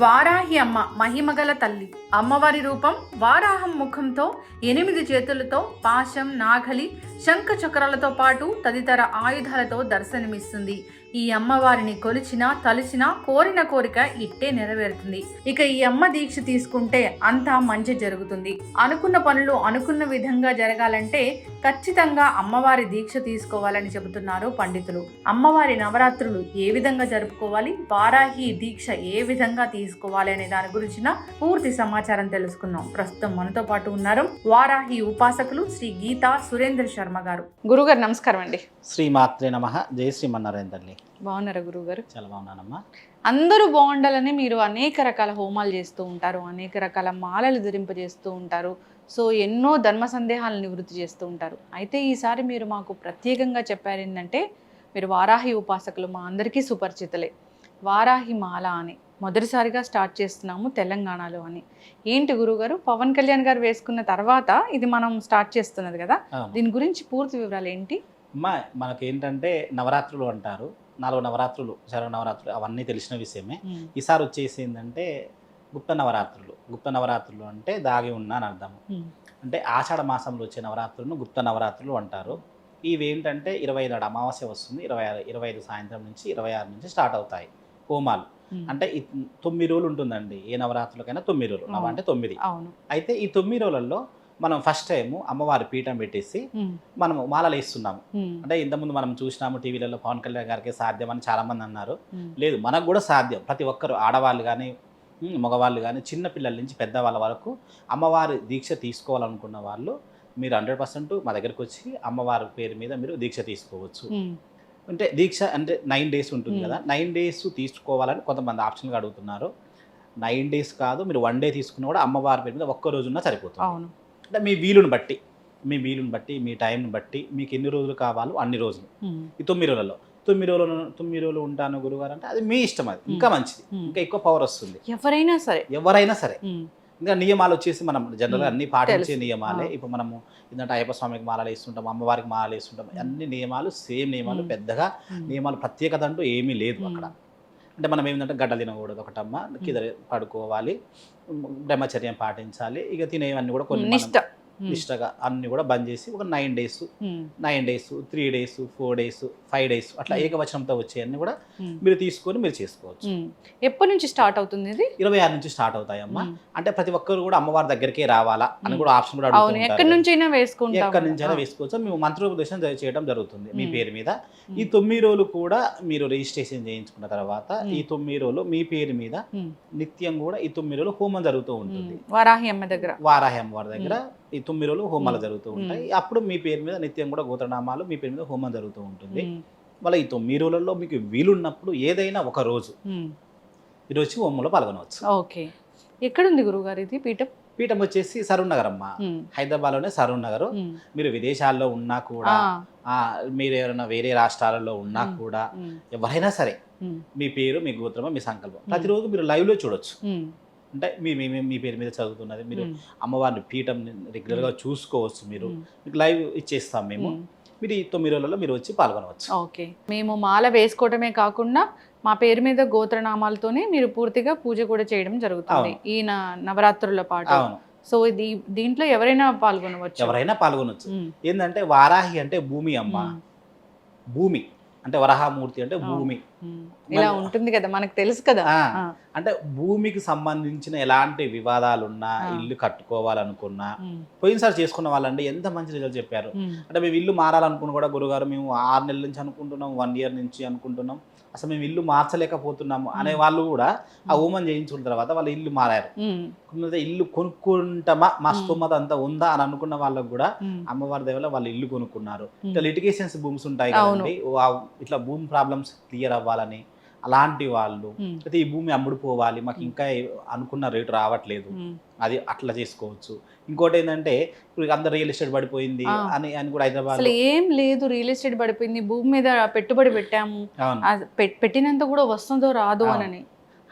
వారాహి అమ్మ మహిమగల తల్లి. అమ్మవారి రూపం వారాహం ముఖంతో 8 చేతులతో పాశం, నాగలి, శంఖ చక్రాలతో పాటు తదితర ఆయుధాలతో దర్శనమిస్తుంది. ఈ అమ్మవారిని కొలిచినా తలిచినా కోరిన కోరిక ఇట్టే నెరవేరుతుంది. ఇక ఈ అమ్మ దీక్ష తీసుకుంటే అంతా మంచి జరుగుతుంది. అనుకున్న పనులు అనుకున్న విధంగా జరగాలంటే ఖచ్చితంగా అమ్మవారి దీక్ష తీసుకోవాలని చెబుతున్నారు పండితులు. అమ్మవారి నవరాత్రులు ఏ విధంగా జరుపుకోవాలి, వారాహి దీక్ష ఏ విధంగా తీసుకోవాలి అనే దాని గురించిన పూర్తి సమాచారం తెలుసుకుందాం. ప్రస్తుతం మనతో పాటు ఉన్నారు వారాహి ఉపాసకులు శ్రీ గీతా సురేంద్ర శర్మ గారు. గురుగారు నమస్కారం అండి. శ్రీ మాత్రే నమః. జై శ్రీమన్నారాయణ తల్లి. బాగున్నారా గురుగారు? చాలా బాగున్నానమ్మా. అందరూ బాగుండాలని మీరు అనేక రకాల హోమాలు చేస్తూ ఉంటారు, అనేక రకాల మాలలు ధరింపజేస్తూ ఉంటారు. సో ఎన్నో ధర్మ సందేహాలను నివృత్తి చేస్తూ ఉంటారు. అయితే ఈసారి మీరు మాకు ప్రత్యేకంగా చెప్పారు ఏంటంటే మీరు వారాహి ఉపాసకులు, మా అందరికీ సుపరిచితులే. వారాహి మాల అని మొదటిసారిగా స్టార్ట్ చేస్తున్నాము తెలంగాణలో అని. ఏంటి గురుగారు, పవన్ కళ్యాణ్ గారు వేసుకున్న తర్వాత ఇది మనం స్టార్ట్ చేస్తున్నది కదా, దీని గురించి పూర్తి వివరాలు ఏంటి? అమ్మా, మనకేంటంటే నవరాత్రులు అంటారు, 4 నవరాత్రులు, శరవ నవరాత్రులు, అవన్నీ తెలిసిన విషయమే. ఈసారి వచ్చేసి ఏంటంటే గుప్త నవరాత్రులు. గుప్త నవరాత్రులు అంటే దాగి ఉన్న అని అర్థము. అంటే ఆషాఢ మాసంలో వచ్చే నవరాత్రులను గుప్త నవరాత్రులు అంటారు. ఇవి ఏంటంటే 25 నాడు అమావాస్య వస్తుంది, 25 సాయంత్రం నుంచి 26 నుంచి స్టార్ట్ అవుతాయి హోమాలు. అంటే 9 రోజులు ఉంటుందండి. ఏ నవరాత్రులకైనా 9 రోజులు, నవ అంటే 9. అయితే ఈ 9 రోజులలో మనం ఫస్ట్ టైం అమ్మవారి పీఠం పెట్టేసి మనము మాలలు వేస్తున్నాము. అంటే ఇంతకుముందు మనం చూసినాము టీవీలలో పవన్ కళ్యాణ్ గారికి సాధ్యం అని చాలా మంది అన్నారు. లేదు, మనకు కూడా సాధ్యం. ప్రతి ఒక్కరు, ఆడవాళ్ళు కానీ మగవాళ్ళు కానీ, చిన్న పిల్లల నుంచి పెద్దవాళ్ళ వరకు అమ్మవారి దీక్ష తీసుకోవాలనుకున్న వాళ్ళు మీరు 100% మా దగ్గరకు వచ్చి అమ్మవారి పేరు మీద మీరు దీక్ష తీసుకోవచ్చు. అంటే దీక్ష అంటే 9 డేస్ ఉంటుంది కదా, 9 డేస్ తీసుకోవాలని కొంతమంది ఆప్షన్గా అడుగుతున్నారు. 9 డేస్ కాదు, మీరు 1 డే తీసుకున్నా కూడా అమ్మవారి పేరు మీద ఒక్క రోజున్నా సరిపోతుంది. అంటే మీ వీలుని బట్టి, మీ టైంని బట్టి మీకు ఎన్ని రోజులు కావాలో అన్ని రోజులు. ఈ 9 రోజులలో 9 రోజులు ఉంటాను గురుగారు అంటే అది మీ ఇష్టం, అది ఇంకా మంచిది, ఇంకా ఎక్కువ పవర్ వస్తుంది. ఎవరైనా సరే ఇంకా నియమాలు వచ్చేసి మనం జనరల్గా అన్ని పాటించే నియమాలే. ఇప్పుడు మనము ఏంటంటే అయ్యప్ప స్వామికి మాలలు వేస్తుంటాం, అమ్మవారికి మాలలు వేస్తుంటాం, అన్ని నియమాలు సేమ్ నియమాలు, పెద్దగా నియమాలు ప్రత్యేకత అంటూ ఏమీ లేదు అక్కడ. అంటే మనం ఏంటంటే గడ్డలు తినకూడదు ఒకటమ్మ, కింద పడుకోవాలి, బ్రహ్మచర్యం పాటించాలి, ఇక తినేవన్నీ కూడా కొన్ని నిష్టగా అన్ని కూడా బంద్ చేసి ఒక 9 డేస్ 3 డేస్ 4 డేస్ 5 డేస్ అట్లా ఏకవచనంతో వచ్చేవన్నీ కూడా మీరు తీసుకొని మీరు చేసుకోవచ్చు. ఎప్పటి నుంచి స్టార్ట్ అవుతుంది ఇది? 26 నుంచి స్టార్ట్ అవుతాయమ్మా. అంటే ప్రతి ఒక్కరు కూడా అమ్మవారి దగ్గరికే రావాలా అని కూడా ఆప్షన్ కూడా అడుగుతారు. ఎక్కడి నుంచైనా వేసుకోవచ్చు. మేము మంత్రోపదేశం చేయడం జరుగుతుంది మీ పేరు మీద. ఈ 9 రోజులు కూడా మీరు రిజిస్ట్రేషన్ చేయించుకున్న తర్వాత ఈ 9 రోజులు మీ పేరు మీద నిత్యం కూడా ఈ 9 రోజులు హోమం జరుగుతూ ఉంటుంది వారాహి అమ్మవారి దగ్గర. ఈ 9 రోజులు హోమాలు జరుగుతూ ఉంటాయి. అప్పుడు మీ పేరు మీద నిత్యం కూడా గోత్రనామాలు మీ పేరు మీద హోమం జరుగుతూ ఉంటుంది. మళ్ళీ ఈ 9 రోజులలో మీకు వీలున్నప్పుడు ఏదైనా ఒక రోజు మీరు వచ్చి హోమంలో పాల్గొనవచ్చు. ఓకే, ఎక్కడుంది గురుగారు ఇది పీఠం? పీఠం వచ్చేసి సరూర్ నగర్ అమ్మ, హైదరాబాద్లోనే సరూర్ నగర్. మీరు విదేశాల్లో ఉన్నా కూడా, మీరు ఎవరైనా వేరే రాష్ట్రాలలో ఉన్నా కూడా, ఎవరైనా సరే మీ పేరు, మీ గోత్రమో, మీ సంకల్పం ప్రతిరోజు మీరు లైవ్లో చూడొచ్చు. అంటే మీ పేరు మీద చదువుతున్నది, మీరు అమ్మవారిని పీఠం రెగ్యులర్గా చూసుకోవచ్చు. మీకు లైవ్ ఇచ్చేస్తాం మేము. మీరు ఈ 9 రోజులలో మీరు వచ్చి పాల్గొనవచ్చు. ఓకే, మేము మాల వేసుకోవటమే కాకుండా మా పేరు మీద గోత్రనామాలతోనే మీరు పూర్తిగా పూజ కూడా చేయడం జరుగుతుంది ఈ నవరాత్రుల పాటు. సో దీంట్లో ఎవరైనా పాల్గొనవచ్చు. ఏంటంటే వారాహి అంటే భూమి అమ్మ, భూమి అంటే వరాహమూర్తి అంటే భూమి ఇలా ఉంటుంది కదా, మనకు తెలుసు కదా. అంటే భూమికి సంబంధించిన ఎలాంటి వివాదాలున్నా, ఇల్లు కట్టుకోవాలనుకున్నా, పోయినసారి చేసుకున్న వాళ్ళంటే ఎంత మంచి రిజల్ట్ చెప్పారు. అంటే మేము ఇల్లు మారాలనుకున్న కూడా గురుగారు మేము 6 నెలల నుంచి అనుకుంటున్నాం, 1 ఇయర్ నుంచి అనుకుంటున్నాం, అసలు మేము ఇల్లు మార్చలేకపోతున్నాము అనే వాళ్ళు కూడా ఆ హోమం చేయించుకున్న తర్వాత వాళ్ళ ఇల్లు మారారు. ఇల్లు కొనుక్కుంటామా, మా స్తోమత అంతా ఉందా అని అనుకున్న వాళ్ళకు కూడా అమ్మవారి దయ వల్ల వాళ్ళు ఇల్లు కొనుక్కున్నారు. ఇట్లా లిటిగేషన్స్ భూమ్స్ ఉంటాయి కదండి, ఇట్లా భూమి ప్రాబ్లమ్స్ క్లియర్ అవ్వాలని అలాంటి వాళ్ళు, అయితే ఈ భూమి అమ్ముడుపోవాలి, మాకు ఇంకా అనుకున్న రేటు రావట్లేదు, అది అట్లా చేసుకోవచ్చు. ఇంకోటి ఏంటంటే ఇప్పుడు అందరు రియల్ ఎస్టేట్ పడిపోయింది అని కూడా హైదరాబాద్ ఏం లేదు, రియల్ ఎస్టేట్ పడిపోయింది, భూమి మీద పెట్టుబడి పెట్టాము, పెట్టినంత కూడా వస్తుందో రాదు అని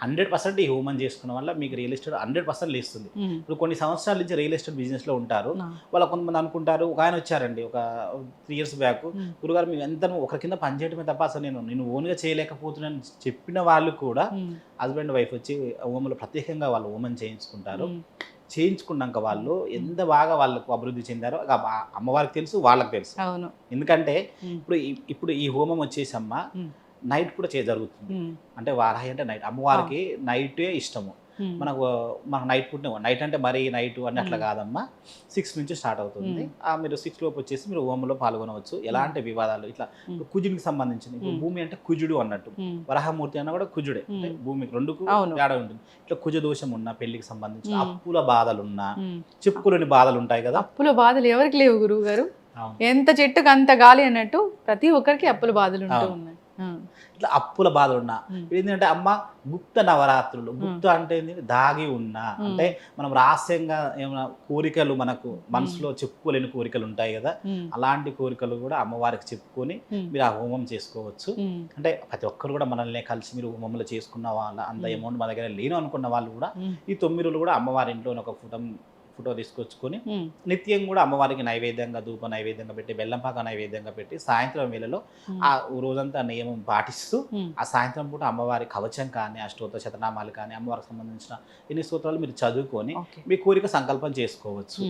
100% ఈ హోమం చేసుకున్న వల్ల మీకు రియల్ ఎస్టేట్ 100% లేస్తుంది. ఇప్పుడు కొన్ని సంవత్సరాల నుంచి రియల్ ఎస్టేట్ బిజినెస్లో ఉంటారు. వాళ్ళు కొంతమంది అనుకుంటారు, ఒక ఆయన వచ్చారండి ఒక 3 years బ్యాక్, గురుగారు మేము ఎంత ఒకరి కింద పనిచేయడమే తప్ప అసలు నేను ఓన్గా చేయలేకపోతున్నాను చెప్పిన వాళ్ళు కూడా హస్బెండ్ వైఫ్ వచ్చి హోమంలో ప్రత్యేకంగా వాళ్ళు హోమం చేయించుకుంటారు. చేయించుకున్నాక వాళ్ళు ఎంత బాగా వాళ్ళకు అభివృద్ధి చెందారో అమ్మవారికి తెలుసు, వాళ్ళకి తెలుసు. ఎందుకంటే ఇప్పుడు ఈ హోమం వచ్చేసమ్మ నైట్ కూడా జరుగుతుంది. అంటే వారాహి అంటే నైట్, అమ్మవారికి నైటే ఇష్టము. మనకు నైట్ పూట, నైట్ అంటే మరీ నైట్ అని అట్లా కాదమ్మా, 6 నుంచి స్టార్ట్ అవుతుంది. మీరు 6 లోపు వచ్చేసి మీరు హోమంలో పాల్గొనవచ్చు. ఎలాంటి వివాదాలు ఇట్లా కుజుడికి సంబంధించిన, భూమి అంటే కుజుడు అన్నట్టు, వరాహమూర్తి అన్న కూడా కుజుడే, అంటే భూమికి రెండుకు తేడా ఉంటుంది. ఇట్లా కుజ దోషం ఉన్న, పెళ్లికి సంబంధించిన అప్పుల బాధలున్నా, చెప్పుకోలేని బాధలు ఉంటాయి కదా. అప్పుల బాధలు ఎవరికి లేవు గురువు గారు? ఎంత చెట్టుకు అంత గాలి అన్నట్టు ప్రతి ఒక్కరికి అప్పుల బాధలు ఉంటూ ఉన్నాయి. ఇట్లా అప్పుల బాధలు ఉన్నా, ఏంటంటే అమ్మ గుప్త నవరాత్రులు, గుప్త అంటే దాగి ఉన్నా, అంటే మనం రహస్యంగా ఏమైనా కోరికలు మనకు మనసులో చెప్పుకోలేని కోరికలు ఉంటాయి కదా, అలాంటి కోరికలు కూడా అమ్మవారికి చెప్పుకొని మీరు ఆ హోమం చేసుకోవచ్చు. అంటే ప్రతి ఒక్కరు కూడా మనల్ని కలిసి మీరు హోమంలో చేసుకున్న వాళ్ళ అంత అమౌంట్ మా దగ్గర లేను అనుకున్న వాళ్ళు కూడా ఈ 9 రోజులు కూడా అమ్మవారి ఇంట్లో ఒక ఫోటో తీసుకొచ్చుకొని నిత్యం కూడా అమ్మవారికి నైవేద్యంగా, ధూప నైవేద్యంగా పెట్టి, బెల్లంపాక నైవేద్యంగా పెట్టి, సాయంత్రం వేళలో ఆ రోజంతా నియమం పాటిస్తూ ఆ సాయంత్రం పూట అమ్మవారి కవచం కానీ, అష్టోత్తర శతనామాలు కానీ, అమ్మవారికి సంబంధించిన ఎన్ని స్తోత్రాలు మీరు చదువుకొని మీ కోరిక సంకల్పం చేసుకోవచ్చు.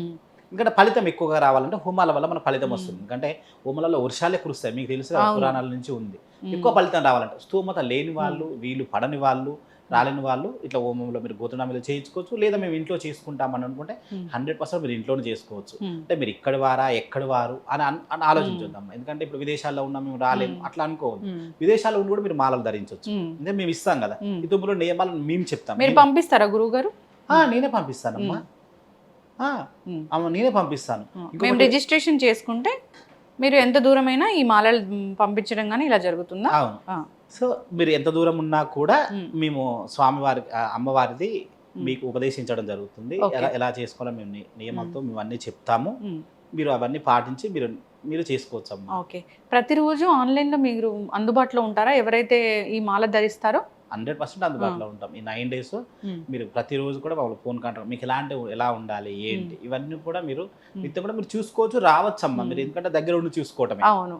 ఎందుకంటే ఫలితం ఎక్కువగా రావాలంటే హోమాల వల్ల మన ఫలితం వస్తుంది. ఎందుకంటే హోమాలలో వర్షాలే కురుస్తాయి, మీకు తెలుసు పురాణాల నుంచి ఉంది. ఎక్కువ ఫలితం రావాలంటే స్తోమత లేని వాళ్ళు, వీళ్ళు పడని వాళ్ళు, రాలేని వాళ్ళు ఇట్లా హోమంలో మీరు గోత్రనామాలు చేయించుకోవచ్చు. లేదా మేము ఇంట్లో చేసుకుంటామని అనుకుంటే 100% మీరు ఇంట్లోనే చేసుకోవచ్చు. అంటే మీరు ఇక్కడి వారా ఎక్కడి వారు అని ఆలోచించొద్దాం. ఎందుకంటే ఇప్పుడు విదేశాల్లో ఉన్నా మేము రాలేము అట్లా అనుకోవద్దు. విదేశాల్లో ఉండి కూడా మీరు మాలలు ధరించవచ్చు. అంటే మేము ఇస్తాం కదా, ఈ 9 నియమాలను మేము చెప్తాం. మీరు పంపిస్తారా గురువు గారు? నేనే పంపిస్తానమ్మా, నేనే పంపిస్తాను. మేము రిజిస్ట్రేషన్ చేసుకుంటే మీరు ఎంత దూరమైనా ఈ మాలలు పంపించడం కానీ ఇలా జరుగుతుందా? అవును. సో మీరు ఎంత దూరం ఉన్నా కూడా మేము స్వామివారి అమ్మవారిది మీకు ఉపదేశించడం జరుగుతుంది. ఎలా చేసుకోవాలో మేము నియమంతో మేము అన్నీ చెప్తాము. మీరు అవన్నీ పాటించి మీరు చేసుకోవచ్చు అమ్మ. ఓకే. ప్రతిరోజు ఆన్లైన్లో మీరు అందుబాటులో ఉంటారా? ఎవరైతే ఈ మాల ధరిస్తారో 100% అందుబాటులో ఉంటాం. ఈ 9 days మీరు ప్రతిరోజు కూడా వాళ్ళు ఫోన్ కాంటాక్ట్, మీకు ఎలా ఉండాలి ఏంటి ఇవన్నీ కూడా మీరు నిత్యం కూడా మీరు చూసుకోవచ్చు, రావచ్చు అమ్మ. మీరు ఎందుకంటే దగ్గర ఉండి చూసుకోవటమే. అవును.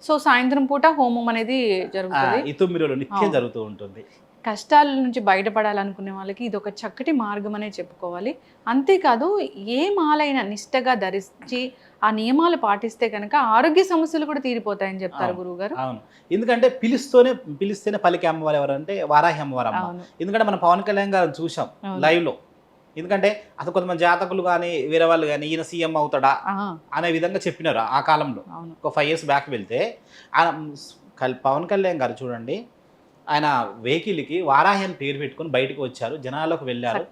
సో సాయంత్రం పూట హోమం అనేది జరుగుతుంది. ఈ 9 రోజులు నిత్యం జరుగుతూ ఉంటుంది. కష్టాల నుంచి బయటపడాలనుకునే వాళ్ళకి ఇది ఒక చక్కటి మార్గం అనే చెప్పుకోవాలి. అంతేకాదు ఏ మాలైనా నిష్టగా ధరించి ఆ నియమాలు పాటిస్తే కనుక ఆరోగ్య సమస్యలు కూడా తీరిపోతాయని చెప్తారు గురువు గారు. అవును. ఎందుకంటే పిలిస్తేనే పలికే అమ్మవారు ఎవరంటే వారాహి అమ్మవారు అమ్మ. ఎందుకంటే మనం పవన్ కళ్యాణ్ గారు చూసాం లైవ్ లో. ఎందుకంటే అసలు కొంతమంది జాతకులు కానీ వేరే వాళ్ళు కానీ ఈయన సీఎం అవుతాడా అనే విధంగా చెప్పినారు ఆ కాలంలో. ఒక 5 years బ్యాక్ వెళ్తే పవన్ కళ్యాణ్ గారు చూడండి, ఆయన వెహికల్కి వారాహి అని పేరు పెట్టుకొని బయటకు వచ్చారు, జనాలకు వెళ్ళారు,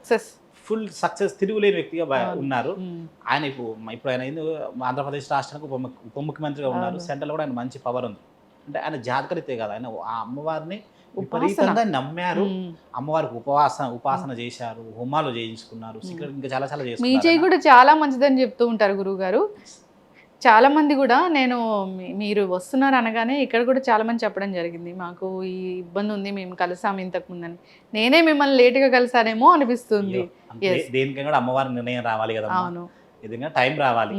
ఫుల్ సక్సెస్, తిరుగులేని వ్యక్తిగా ఉన్నారు. ఆయన ఇప్పుడు ఆయన ఆంధ్రప్రదేశ్ రాష్ట్రానికి ఉప ముఖ్యమంత్రిగా ఉన్నారు. సెంట్రల్ కూడా ఆయన మంచి పవర్ ఉంది. అంటే ఆయన జాతకరీతే కాదు, ఆయన ఆ అమ్మవారిని విపరీతంగా నమ్మారు. అమ్మవారికి ఉపాసన చేశారు, హోమాలు చేయించుకున్నారు, ఇంకా చాలా చేస్తారు. మీ చేయి కూడా చాలా మంచిదని చెప్తూ ఉంటారు గురువు గారు. చాలా మంది కూడా నేను మీరు వస్తున్నారు అనగానే ఇక్కడ కూడా చాలా మంది చెప్పడం జరిగింది, మాకు ఈ ఇబ్బంది ఉంది, మేము కలిసాము ఇంతకు ముందని. నేనే మిమ్మల్ని లేటుగా కలిసానేమో అనిపిస్తుంది. దేనికైనా కూడా అమ్మవారి నిర్ణయం రావాలి కదా. అవును, ఏదైనా టైం రావాలి.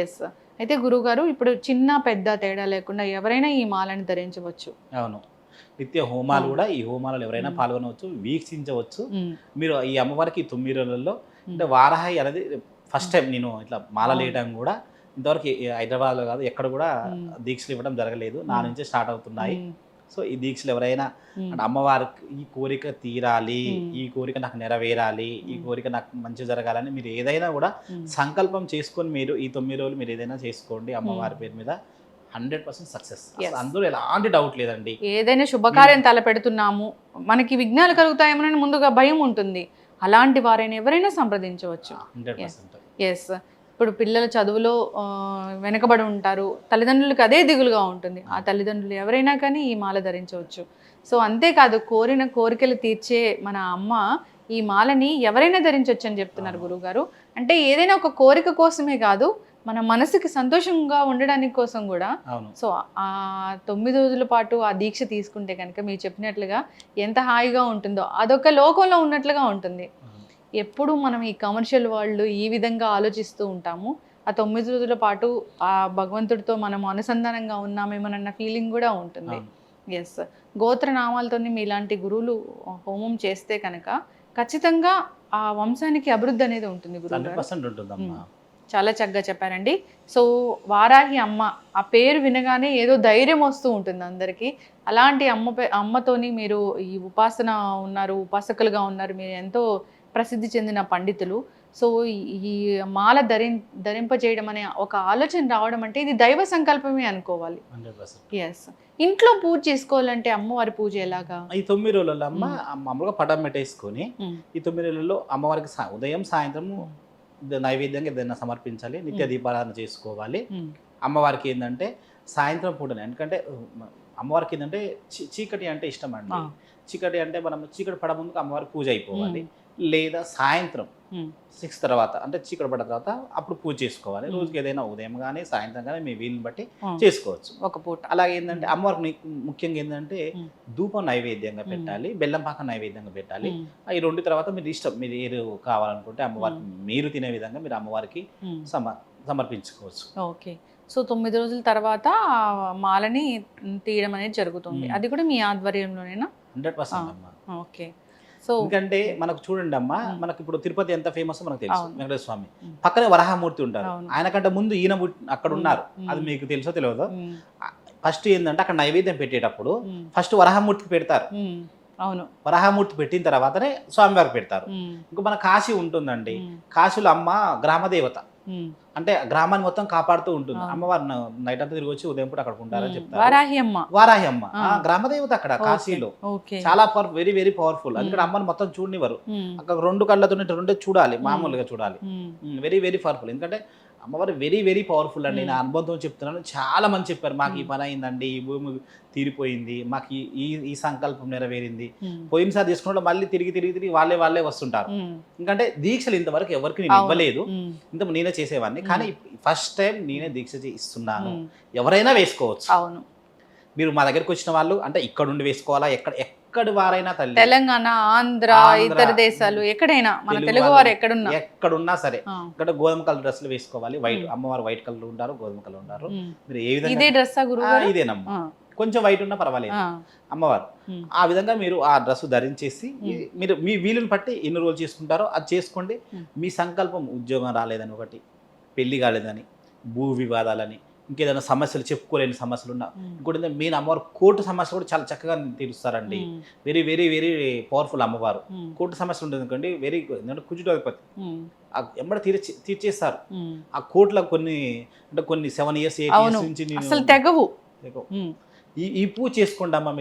ఎస్. అయితే గురువు గారు ఇప్పుడు చిన్న పెద్ద తేడా లేకుండా ఎవరైనా ఈ మాలని ధరించవచ్చు. అవును. నిత్య హోమాలు కూడా, ఈ హోమాలలో ఎవరైనా పాల్గొనవచ్చు, వీక్షించవచ్చు. మీరు ఈ అమ్మవారికి 9 రోజులలో అంటే వారాహి అనేది ఫస్ట్ టైం నేను ఇట్లా మాల లేయడం కూడా ఇంతవరకు హైదరాబాద్లో కాదు ఎక్కడ కూడా దీక్షలు ఇవ్వడం జరగలేదు, నా నుంచే స్టార్ట్ అవుతున్నాయి. సో ఈ దీక్షలు ఎవరైనా అంటే అమ్మవారికి ఈ కోరిక తీరాలి, ఈ కోరిక నాకు నెరవేరాలి, ఈ కోరిక నాకు మంచి జరగాలని మీరు ఏదైనా కూడా సంకల్పం చేసుకొని మీరు ఈ 9 రోజులు మీరు ఏదైనా చేసుకోండి అమ్మవారి పేరు మీద, 100% సక్సెస్. అందులో ఎలాంటి డౌట్ లేదండి. ఏదైనా శుభకార్యం తలపెడుతున్నాము, మనకి విఘ్నాలు కలుగుతాయేమోనని ముందుగా భయం ఉంటుంది, అలాంటి వారైనా ఎవరైనా సంప్రదించవచ్చు. 100%. ఎస్. ఇప్పుడు పిల్లల చదువులో వెనకబడి ఉంటారు, తల్లిదండ్రులకు అదే దిగులుగా ఉంటుంది, ఆ తల్లిదండ్రులు ఎవరైనా కానీ ఈ మాల ధరించవచ్చు. సో అంతేకాదు కోరిన కోరికలు తీర్చే మన అమ్మ ఈ మాలని ఎవరైనా ధరించవచ్చు అని చెప్తున్నారు గురువుగారు. అంటే ఏదైనా ఒక కోరిక కోసమే కాదు, మన మనసుకి సంతోషంగా ఉండడానికి కోసం కూడా అవును. సో ఆ 9 రోజుల పాటు ఆ దీక్ష తీసుకుంటే కనుక మీరు చెప్పినట్లుగా ఎంత హాయిగా ఉంటుందో అదొక లోకంలో ఉన్నట్లుగా ఉంటుంది. ఎప్పుడు మనం ఈ కమర్షియల్ వాళ్ళు ఈ విధంగా ఆలోచిస్తూ ఉంటాము. ఆ 9 రోజుల పాటు ఆ భగవంతుడితో మనం అనుసంధానంగా ఉన్నామేమోనన్న ఫీలింగ్ కూడా ఉంటుంది. ఎస్, గోత్రనామాలతో మీలాంటి గురువులు హోమం చేస్తే కనుక ఖచ్చితంగా ఆ వంశానికి అభివృద్ధి అనేది ఉంటుంది. గురువు 100% ఉంటుందమ్మా. చాలా చక్కగా చెప్పారండి. సో వారాహి అమ్మ ఆ పేరు వినగానే ఏదో ధైర్యం వస్తూ ఉంటుంది అందరికీ. అలాంటి అమ్మతోని మీరు ఈ ఉపాసన ఉన్నారు, ఉపాసకులుగా ఉన్నారు, మీరు ఎంతో ప్రసిద్ధి చెందిన పండితులు. సో ఈ మాల ధరింపజేయడం అనే ఒక ఆలోచన రావడం అంటే ఇది దైవ సంకల్పమే అనుకోవాలి. 100%. ఎస్. ఇంట్లో పూజ చేసుకోవాలంటే అమ్మవారి పూజ ఎలాగా? ఈ 9 రోజులలో అమ్మ మామూలుగా పటం పెట్టేసుకొని ఈ 9 రోజులలో అమ్మవారికి ఉదయం సాయంత్రం నైవేద్యంగా ఏదైనా సమర్పించాలి, నిత్య దీపారాధన చేసుకోవాలి. అమ్మవారికి ఏంటంటే సాయంత్రం పూటనే, ఎందుకంటే అమ్మవారికి ఏంటంటే చీకటి అంటే ఇష్టం అండి. చీకటి అంటే మనం చీకటి పడ ముందుకు అమ్మవారికి పూజ అయిపోవాలి, లేదా సాయంత్రం 6 తర్వాత అంటే చీకటి పడ్డ తర్వాత అప్పుడు పూజ చేసుకోవాలి. రోజుకి ఏదైనా ఉదయం కానీ సాయంత్రం కానీ మీ వీలుని బట్టి చేసుకోవచ్చు ఒక పూట. అలాగే ఏంటంటే అమ్మవారికి ముఖ్యంగా ఏంటంటే ధూపం నైవేద్యంగా పెట్టాలి, బెల్లం పాక నైవేద్యంగా పెట్టాలి. ఈ 2 తర్వాత మీరు ఇష్టం, మీరు ఏది కావాలనుకుంటే అమ్మవారికి మీరు తినే విధంగా మీరు అమ్మవారికి సమర్పించుకోవచ్చు. ఓకే. సో 9 రోజుల తర్వాత మాలని తీయడం అనేది జరుగుతుంది. అది కూడా మీ ఆధ్వర్యంలోనేనా? 100% అమ్మా. ఓకే. సో ఎందుకంటే మనకు చూడండి అమ్మా, మనకి ఇప్పుడు తిరుపతి ఎంత ఫేమస్ మనకు తెలుసు, వెంకటేశ్వర స్వామి పక్కనే వరాహమూర్తి ఉంటారు. ఆయనకంటే ముందు ఈయన అక్కడ ఉన్నారు, అది మీకు తెలుసో తెలియదు. ఫస్ట్ ఏంటంటే అక్కడ నైవేద్యం పెట్టేటప్పుడు ఫస్ట్ వరాహమూర్తికి పెడతారు. అవును, వరాహమూర్తి పెట్టిన తర్వాతనే స్వామివారికి పెడతారు. ఇంకా మన కాశీ ఉంటుందండి, కాశీలో అమ్మ గ్రామదేవత, అంటే గ్రామాన్ని మొత్తం కాపాడుతూ ఉంటుంది. అమ్మవారు నైట్ అంతా తిరిగి వచ్చి ఉదయం పూట అక్కడ ఉంటారని చెప్తారు. వారాహి అమ్మ గ్రామదేవత అక్కడ కాశీలో చాలా వెరీ వెరీ పవర్ఫుల్. అందుకని అమ్మని మొత్తం చూడనివ్వరు, అక్కడ 2 కళ్ళతో 2 చూడాలి, మామూలుగా చూడాలి. వెరీ వెరీ పవర్ఫుల్, ఎందుకంటే అమ్మవారు వెరీ వెరీ పవర్ఫుల్ అండి. నా అనుభవంతో చెప్తున్నాను, చాలా మంది చెప్పారు మాకు ఈ పని అయిందండి, ఈ భూమి తీరిపోయింది, మాకు ఈ సంకల్పం నెరవేరింది. పోయినసారి తీసుకున్న మళ్ళీ తిరిగి వాళ్ళే వస్తుంటారు. ఎందుకంటే దీక్షలు ఇంతవరకు ఎవరికి నేను ఇవ్వలేదు, ఇంత నేనే చేసేవాడిని, కానీ ఫస్ట్ టైం నేనే దీక్ష ఇస్తున్నాను. ఎవరైనా వేసుకోవచ్చు. అవును, మీరు మా దగ్గరికి వచ్చిన వాళ్ళు అంటే ఇక్కడ ఉండి వేసుకోవాలా, ఎక్కడి వారైనా, తల్లి తెలంగాణ, ఆంధ్ర, ఇతర దేశాలు ఎక్కడైనా, మన తెలుగు వారు ఎక్కడున్నా సరే ఇక్కడ గోధుమ కలర్ డ్రెస్సులు వేసుకోవాలి. వైట్ అమ్మవారు వైట్ కలర్ ఉంటారు, గోధుమ కలర్ ఉంటారు. మీరు ఏ విధంగా ఇదేనమ్మా, కొంచెం వైట్ ఉన్నా పర్వాలేదు అమ్మవారు. ఆ విధంగా మీరు ఆ డ్రెస్ ధరించేసి మీరు మీ వీలుని బట్టి ఎన్ని రోజులు చేసుకుంటారో అది చేసుకోండి. మీ సంకల్పం ఉద్యోగం రాలేదని, ఒకటి పెళ్లి కాలేదని, భూ వివాదాలని, ఇంకేదైనా సమస్యలు చెప్పుకోలేని సమస్యలు ఉన్నా, ఇంకోటి మెయిన్ అమ్మవారు కోర్టు సమస్య కూడా చాలా చక్కగా తీరుస్తారండి. వెరీ వెరీ వెరీ పవర్ఫుల్ అమ్మవారు. కోర్టు సమస్య ఉంటుంది అనుకోండి, వెరీ కుజుటాధిపతి, ఎమ్మడ తీర్చేస్తారు. ఆ కోర్టులో కొన్ని 7 years 8 years నుంచి అసలు తెగవు. ఈ పూజ చేసుకోండి అమ్మా.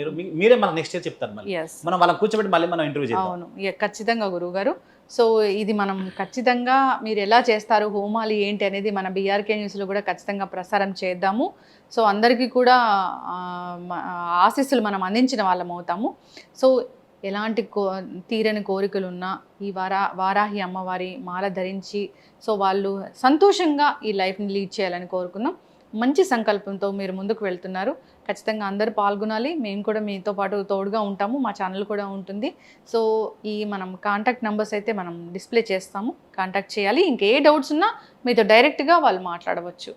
మీరే మనకు నెక్స్ట్ ఇయర్ చెప్తారు, మళ్ళీ మనం వాళ్ళని కూర్చోబెట్టి మళ్ళీ మనం ఇంటర్వ్యూ చేద్దాం. అవును, ఖచ్చితంగా గురువు గారు. సో ఇది మనం ఖచ్చితంగా మీరు ఎలా చేస్తారు, హోమాలు ఏంటి అనేది మన బీఆర్కే న్యూస్లో కూడా ఖచ్చితంగా ప్రసారం చేద్దాము. సో అందరికీ కూడా ఆశీస్సులు మనం అందించిన వాళ్ళం అవుతాము. సో ఎలాంటి తీరని కోరికలు ఉన్నా ఈ వారాహి అమ్మవారి మాల ధరించి సో వాళ్ళు సంతోషంగా ఈ లైఫ్ని లీడ్ చేయాలని కోరుకుందాం. మంచి సంకల్పంతో మీరు ముందుకు వెళ్తున్నారు. ఖచ్చితంగా అందరూ పాల్గొనాలి. మేము కూడా మీతో పాటు తోడుగా ఉంటాము, మా ఛానల్ కూడా ఉంటుంది. సో మనం కాంటాక్ట్ నెంబర్స్ అయితే మనం డిస్ప్లే చేస్తాము, కాంటాక్ట్ చేయాలి. ఇంకే డౌట్స్ ఉన్నా మీతో డైరెక్ట్గా వాళ్ళు మాట్లాడవచ్చు.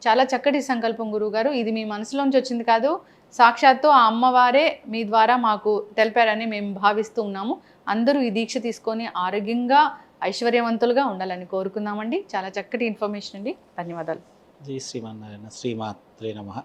చాలా చక్కటి సంకల్పం గురువుగారు. ఇది మీ మనసులోంచి వచ్చింది కాదు, సాక్షాత్తు ఆ అమ్మవారే మీ ద్వారా మాకు తెలిపారని మేము భావిస్తూ ఉన్నాము. అందరూ ఈ దీక్ష తీసుకొని ఆరోగ్యంగా ఐశ్వర్యవంతులుగా ఉండాలని కోరుకుందామండి. చాలా చక్కటి ఇన్ఫర్మేషన్ అండి, ధన్యవాదాలు. జై శ్రీమన్నారాయణ. శ్రీమాత్రే నమః.